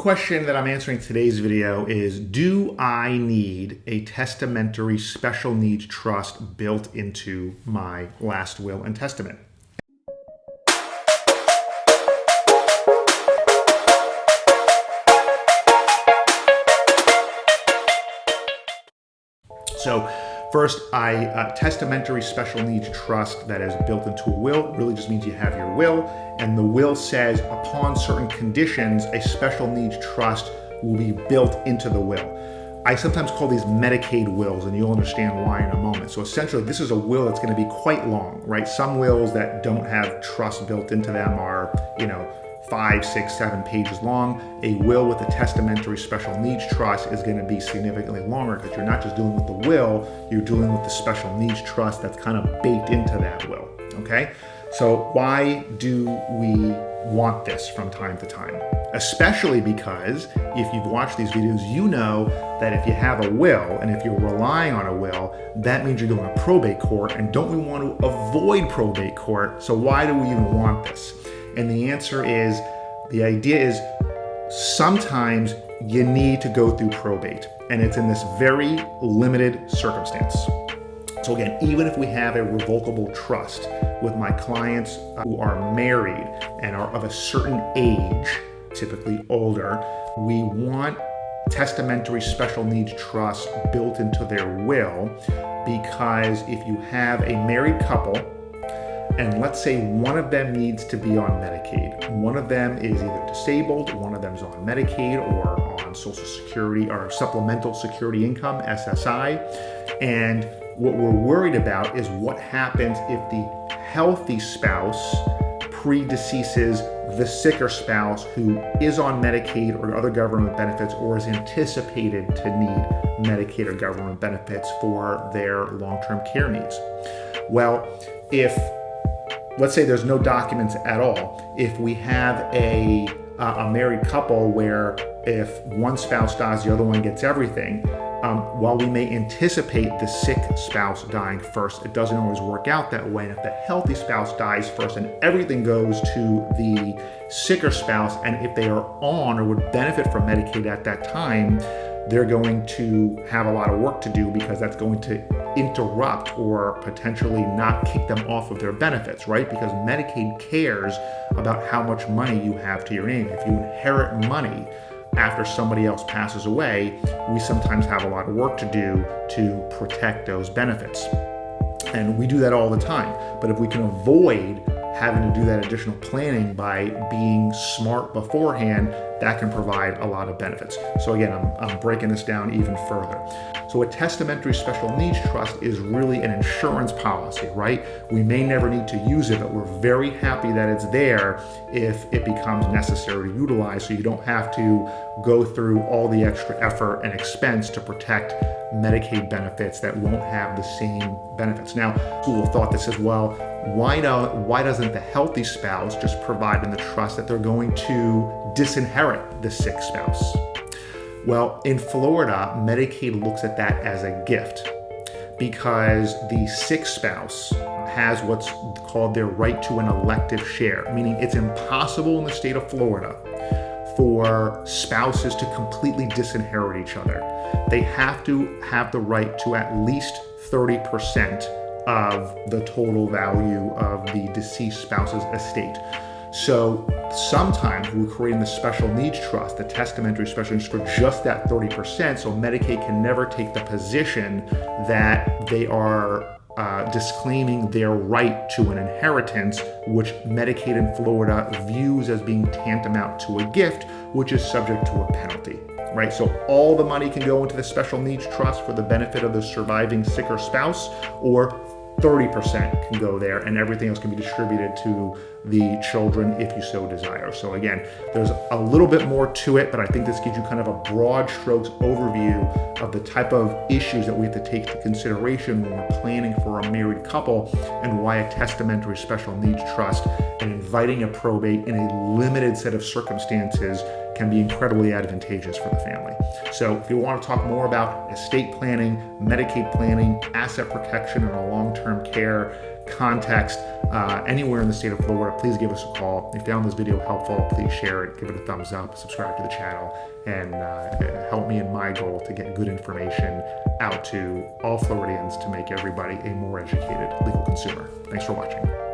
question that I'm answering in today's video is, do I need a testamentary special needs trust built into my last will and testament? So first, testamentary special needs trust that is built into a will really just means you have your will, and the will says upon certain conditions, a special needs trust will be built into the will. I sometimes call these Medicaid wills, and you'll understand why in a moment. So essentially, this is a will that's going to be quite long, right? Some wills that don't have trust built into them are, 5, 6, 7 pages long. A will with a testamentary special needs trust is going to be significantly longer because you're not just dealing with the will, you're dealing with the special needs trust that's kind of baked into that will, okay? So why do we want this from time to time? Especially because if you've watched these videos, you know that if you have a will and if you're relying on a will, that means you're going to probate court, and don't we want to avoid probate court? So why do we even want this? And the answer is, the idea is sometimes you need to go through probate, and it's in this very limited circumstance. So again, even if we have a revocable trust with my clients who are married and are of a certain age, typically older, we want testamentary special needs trust built into their will, because if you have a married couple, and let's say one of them needs to be on Medicaid. One of them is either disabled, one of them is on Medicaid or on Social Security or supplemental security income, SSI. And what we're worried about is what happens if the healthy spouse predeceases the sicker spouse who is on Medicaid or other government benefits, or is anticipated to need Medicaid or government benefits for their long-term care needs. Well, let's say there's no documents at all. If we have a married couple where if one spouse dies, the other one gets everything, while we may anticipate the sick spouse dying first, it doesn't always work out that way. And if the healthy spouse dies first and everything goes to the sicker spouse, and if they are on or would benefit from Medicaid at that time, they're going to have a lot of work to do, because that's going to interrupt or potentially not kick them off of their benefits, right? Because Medicaid cares about how much money you have to your name. If you inherit money after somebody else passes away, we sometimes have a lot of work to do to protect those benefits. And we do that all the time. But if we can avoid having to do that additional planning by being smart beforehand, that can provide a lot of benefits. So again, I'm breaking this down even further. So a testamentary special needs trust is really an insurance policy, right? We may never need to use it, but we're very happy that it's there if it becomes necessary to utilize, so you don't have to go through all the extra effort and expense to protect Medicaid benefits that won't have the same benefits. Now, school of thought that says, well, why doesn't the healthy spouse just provide in the trust that they're going to disinherit the sick spouse? Well, in Florida, Medicaid looks at that as a gift, because the sick spouse has what's called their right to an elective share, meaning it's impossible in the state of Florida for spouses to completely disinherit each other. They have to have the right to at least 30% of the total value of the deceased spouse's estate. So sometimes we're creating the special needs trust, the testamentary special needs, for just that 30%, so Medicaid can never take the position that they are disclaiming their right to an inheritance, which Medicaid in Florida views as being tantamount to a gift, which is subject to a penalty, right? So all the money can go into the special needs trust for the benefit of the surviving sicker spouse, or 30% can go there, and everything else can be distributed to the children if you so desire. So again, there's a little bit more to it, but I think this gives you kind of a broad strokes overview of the type of issues that we have to take into consideration when we're planning for a married couple, and why a testamentary special needs trust and inviting a probate in a limited set of circumstances can be incredibly advantageous for the family. So if you want to talk more about estate planning, Medicaid planning, asset protection in a long-term care context, anywhere in the state of Florida, please give us a call. If you found this video helpful, please share it, give it a thumbs up, subscribe to the channel, and help me in my goal to get good information out to all Floridians to make everybody a more educated legal consumer. Thanks for watching.